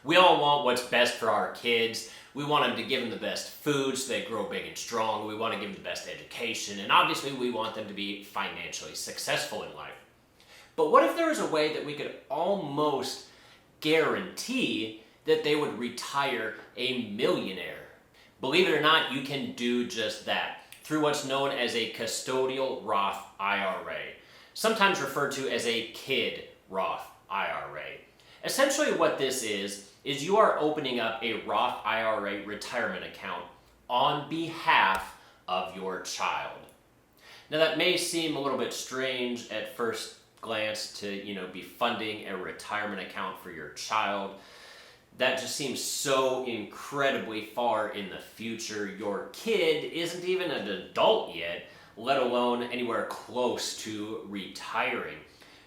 We all want what's best for our kids. We want them to give them the best food so they grow big and strong. We want to give them the best education. And obviously we want them to be financially successful in life. But what if there was a way that we could almost guarantee that they would retire a millionaire? Believe it or not, you can do just that through what's known as a Custodial Roth IRA, sometimes referred to as a Kid Roth IRA. Essentially what this is you are opening up a Roth IRA retirement account on behalf of your child. Now that may seem a little bit strange at first glance to, be funding a retirement account for your child. That just seems so incredibly far in the future. Your kid isn't even an adult yet, let alone anywhere close to retiring.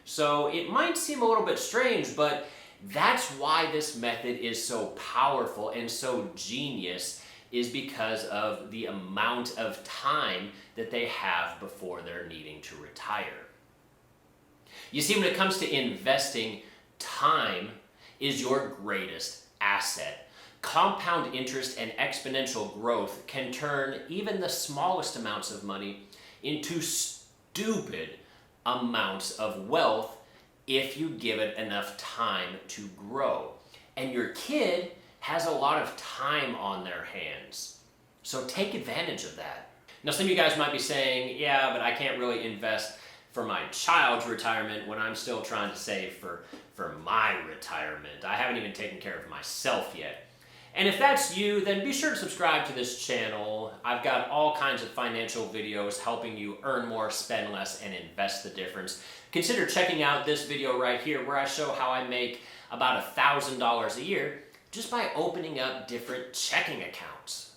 So it might seem a little bit strange, but that's why this method is so powerful and so genius, is because of the amount of time that they have before they're needing to retire. You see, when it comes to investing, time is your greatest asset. Compound interest and exponential growth can turn even the smallest amounts of money into stupid amounts of wealth if you give it enough time to grow. And your kid has a lot of time on their hands. So take advantage of that. Now, some of you guys might be saying, yeah, but I can't really invest for my child's retirement when I'm still trying to save for my retirement. I haven't even taken care of myself yet. And if that's you, then be sure to subscribe to this channel. I've got all kinds of financial videos helping you earn more, spend less, and invest the difference. Consider checking out this video right here where I show how I make about $1,000 a year just by opening up different checking accounts.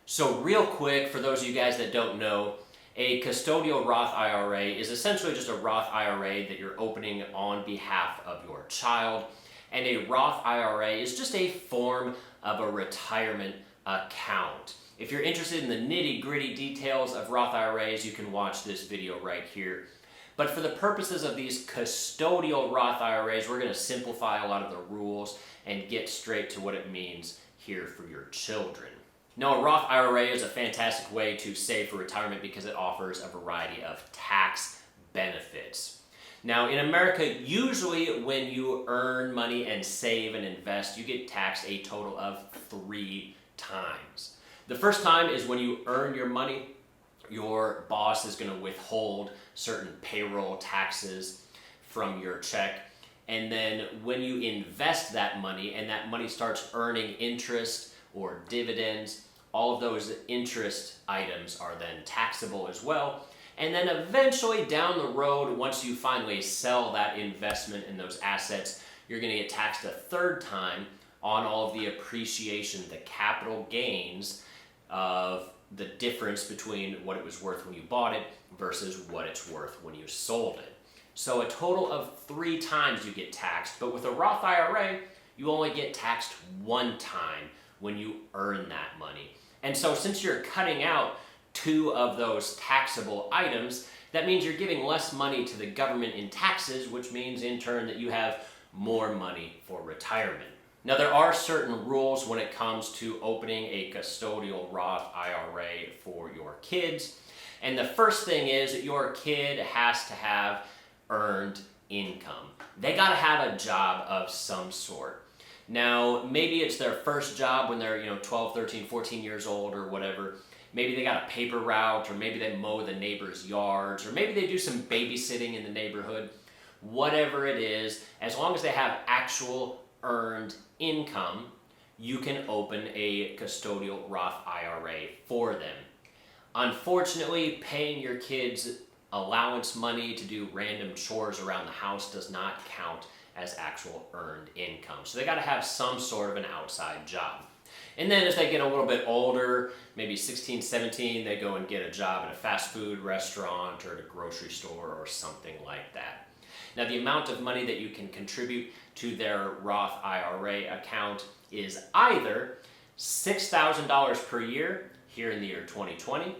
So real quick, for those of you guys that don't know, a custodial Roth IRA is essentially just a Roth IRA that you're opening on behalf of your child. And a Roth IRA is just a form of a retirement account. If you're interested in the nitty-gritty details of Roth IRAs, you can watch this video right here. But for the purposes of these custodial Roth IRAs, we're going to simplify a lot of the rules and get straight to what it means here for your children. Now, a Roth IRA is a fantastic way to save for retirement because it offers a variety of tax benefits. Now, in America, usually when you earn money and save and invest, you get taxed a total of 3 times. The first time is when you earn your money. Your boss is going to withhold certain payroll taxes from your check. And then when you invest that money and that money starts earning interest or dividends, all of those interest items are then taxable as well. And then eventually down the road, once you finally sell that investment in those assets, you're going to get taxed a 3rd time on all of the appreciation, the capital gains of the difference between what it was worth when you bought it versus what it's worth when you sold it. So a total of 3 times you get taxed, but with a Roth IRA, you only get taxed 1 time when you earn that money. And so since you're cutting out 2 of those taxable items, that means you're giving less money to the government in taxes, which means in turn that you have more money for retirement. Now, there are certain rules when it comes to opening a custodial Roth IRA for your kids. And the first thing is that your kid has to have earned income. They got to have a job of some sort. Now, maybe it's their first job when they're 12, 13, 14 years old or whatever. Maybe they got a paper route, or maybe they mow the neighbor's yards, or maybe they do some babysitting in the neighborhood. Whatever it is, as long as they have actual earned income, you can open a custodial Roth IRA for them. Unfortunately, paying your kids allowance money to do random chores around the house does not count as actual earned income. So they got to have some sort of an outside job. And then as they get a little bit older, maybe 16, 17, they go and get a job at a fast food restaurant or at a grocery store or something like that. Now, the amount of money that you can contribute to their Roth IRA account is either $6,000 per year here in the year 2020,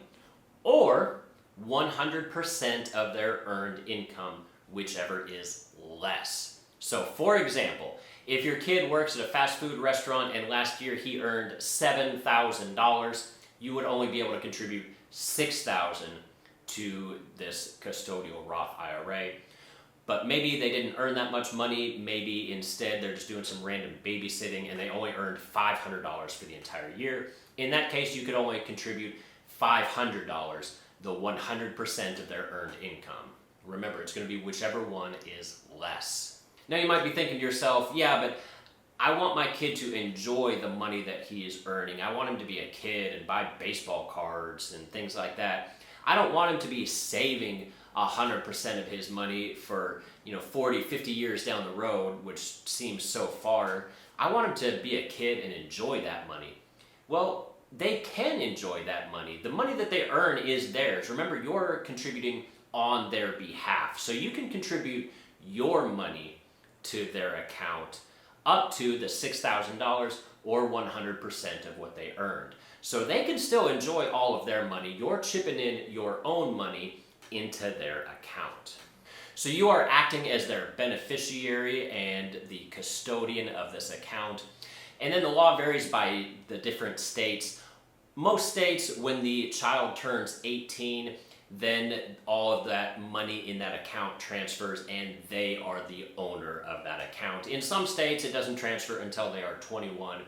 or 100% of their earned income, whichever is less. So for example, If your kid works at a fast food restaurant and last year he earned $7,000, you would only be able to contribute $6,000 to this custodial Roth IRA. But maybe they didn't earn that much money. Maybe instead they're just doing some random babysitting and they only earned $500 for the entire year. In that case, you could only contribute $500, the 100% of their earned income. Remember, it's going to be whichever one is less. Now you might be thinking to yourself, yeah, but I want my kid to enjoy the money that he is earning. I want him to be a kid and buy baseball cards and things like that. I don't want him to be saving 100% of his money for 40, 50 years down the road, which seems so far. I want him to be a kid and enjoy that money. Well, they can enjoy that money. The money that they earn is theirs. Remember, you're contributing on their behalf. So you can contribute your money to their account up to the $6,000 or 100% of what they earned. So they can still enjoy all of their money. You're chipping in your own money into their account. So you are acting as their beneficiary and the custodian of this account. And then the law varies by the different states. Most states, when the child turns 18, then all of that money in that account transfers and they are the owner of that account. In some states, it doesn't transfer until they are 21,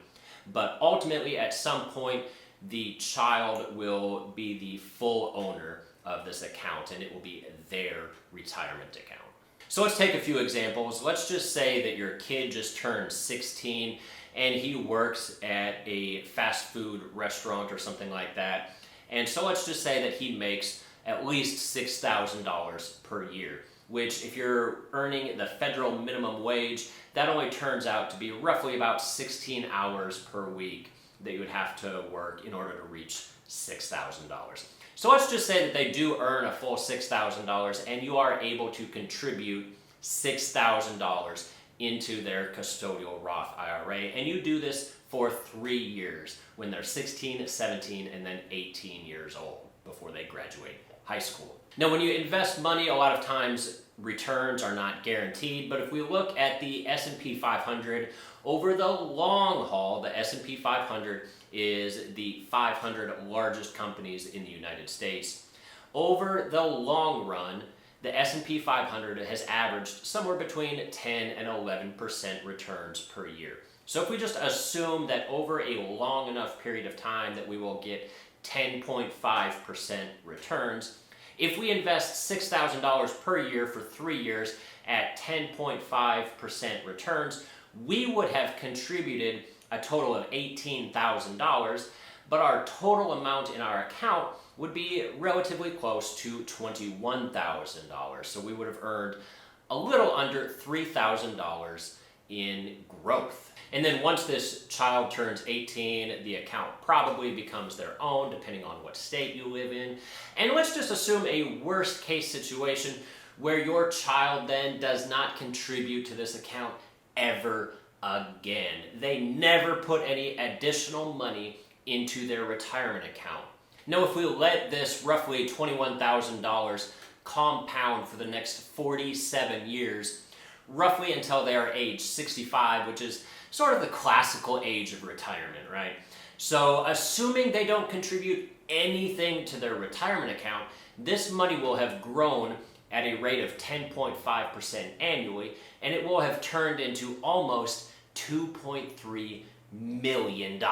but ultimately at some point, the child will be the full owner of this account and it will be their retirement account. So let's take a few examples. Let's just say that your kid just turned 16 and he works at a fast food restaurant or something like that. And so let's just say that he makes at least $6,000 per year, which if you're earning the federal minimum wage, that only turns out to be roughly about 16 hours per week that you would have to work in order to reach $6,000. So let's just say that they do earn a full $6,000 and you are able to contribute $6,000 into their custodial Roth IRA, and you do this for 3 years when they're 16, 17, and then 18 years old before they graduate high school. Now, when you invest money, a lot of times returns are not guaranteed, but if we look at the S&P 500, over the long haul, the S&P 500 is the 500 largest companies in the United States. Over the long run, the S&P 500 has averaged somewhere between 10 and 11% returns per year. So if we just assume that over a long enough period of time that we will get 10.5% returns, if we invest $6,000 per year for 3 years at 10.5% returns, we would have contributed a total of $18,000, but our total amount in our account would be relatively close to $21,000. So we would have earned a little under $3,000 in growth. And then once this child turns 18, the account probably becomes their own, depending on what state you live in. And let's just assume a worst case situation where your child then does not contribute to this account ever again. They never put any additional money into their retirement account. Now, if we let this roughly $21,000 compound for the next 47 years, roughly until they are age 65, which is sort of the classical age of retirement, right? So assuming they don't contribute anything to their retirement account, this money will have grown at a rate of 10.5% annually, and it will have turned into almost $2.3 million.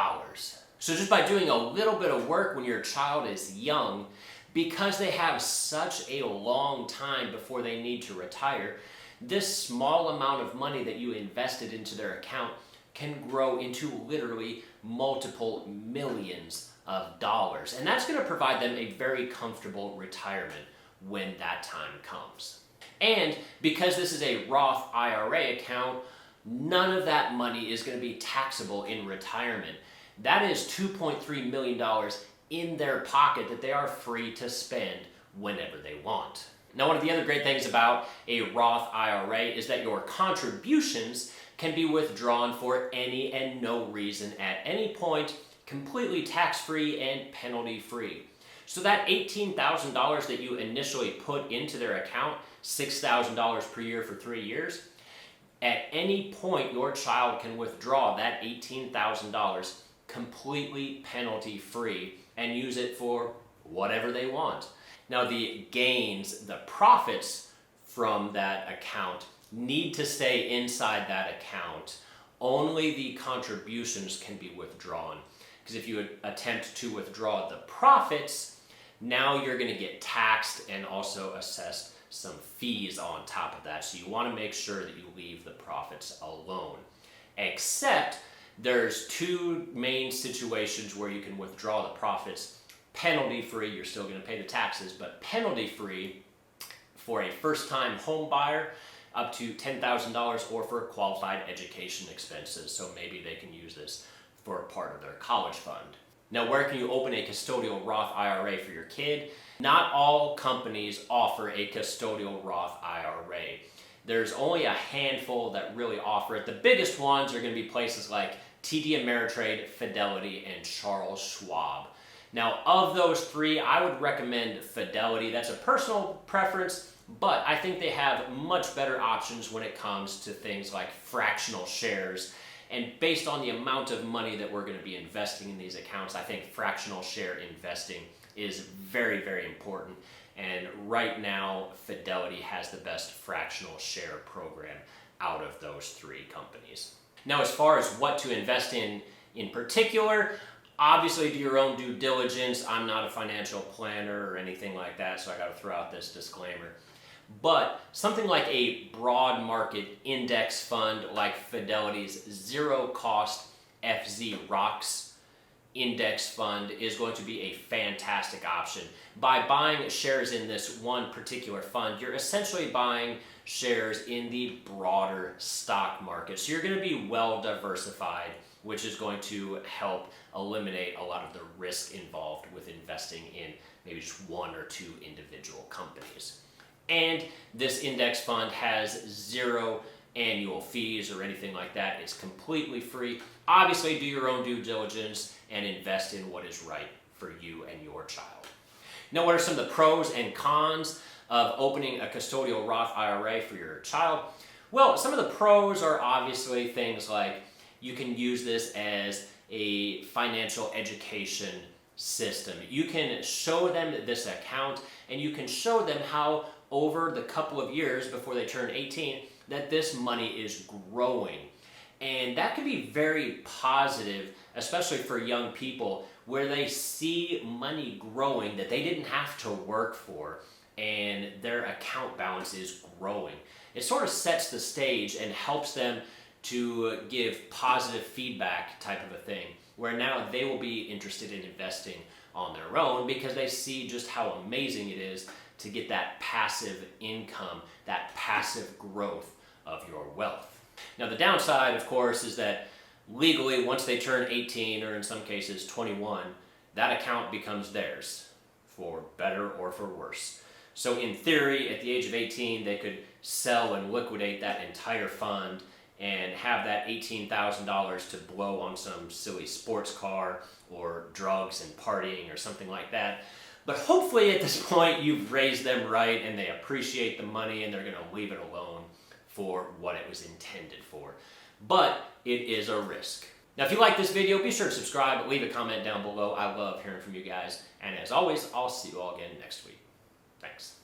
So just by doing a little bit of work when your child is young, because they have such a long time before they need to retire, this small amount of money that you invested into their account can grow into literally multiple millions of dollars. And that's going to provide them a very comfortable retirement when that time comes. And because this is a Roth IRA account, none of that money is going to be taxable in retirement. That is $2.3 million in their pocket that they are free to spend whenever they want. Now, one of the other great things about a Roth IRA is that your contributions can be withdrawn for any and no reason at any point, completely tax-free and penalty-free. So that $18,000 that you initially put into their account, $6,000 per year for 3 years, At any point, your child can withdraw that $18,000 completely penalty free and use it for whatever they want. Now, the gains, the profits from that account need to stay inside that account. Only the contributions can be withdrawn. Because if you attempt to withdraw the profits, now you're going to get taxed and also assessed some fees on top of that. So you want to make sure that you leave the profits alone. Except there's two main situations where you can withdraw the profits penalty free. You're still going to pay the taxes, but penalty free for a first-time home buyer up to $10,000, or for qualified education expenses. So maybe they can use this for a part of their college fund. Now, where can you open a custodial Roth IRA for your kid? Not all companies offer a custodial Roth IRA. There's only a handful that really offer it. The biggest ones are going to be places like TD Ameritrade, Fidelity, and Charles Schwab. Now, of those three, I would recommend Fidelity. That's a personal preference, but I think they have much better options when it comes to things like fractional shares. And based on the amount of money that we're going to be investing in these accounts, I think fractional share investing is very, very important. And right now, Fidelity has the best fractional share program out of those three companies. Now, as far as what to invest in particular, obviously do your own due diligence. I'm not a financial planner or anything like that, so I got to throw out this disclaimer. But something like a broad market index fund like Fidelity's zero cost FZ Rocks index fund is going to be a fantastic option. By buying shares in this one particular fund, you're essentially buying shares in the broader stock market. So you're going to be well diversified, which is going to help eliminate a lot of the risk involved with investing in maybe just one or two individual companies. And this index fund has zero annual fees or anything like that. It's completely free. Obviously, do your own due diligence and invest in what is right for you and your child. Now, what are some of the pros and cons of opening a custodial Roth IRA for your child? Well, some of the pros are obviously things like you can use this as a financial education system. You can show them this account, and you can show them how over the couple of years before they turn 18 that this money is growing. And that can be very positive, especially for young people, where they see money growing that they didn't have to work for, and their account balance is growing. It sort of sets the stage and helps them to give positive feedback type of a thing, where now they will be interested in investing on their own because they see just how amazing it is to get that passive income, that passive growth of your wealth. Now, the downside, of course, is that legally, once they turn 18, or in some cases 21, that account becomes theirs, for better or for worse. So in theory, at the age of 18, they could sell and liquidate that entire fund and have that $18,000 to blow on some silly sports car or drugs and partying or something like that. But hopefully at this point you've raised them right and they appreciate the money and they're going to leave it alone for what it was intended for. But it is a risk. Now, if you like this video, be sure to subscribe, leave a comment down below. I love hearing from you guys. And as always, I'll see you all again next week. Thanks.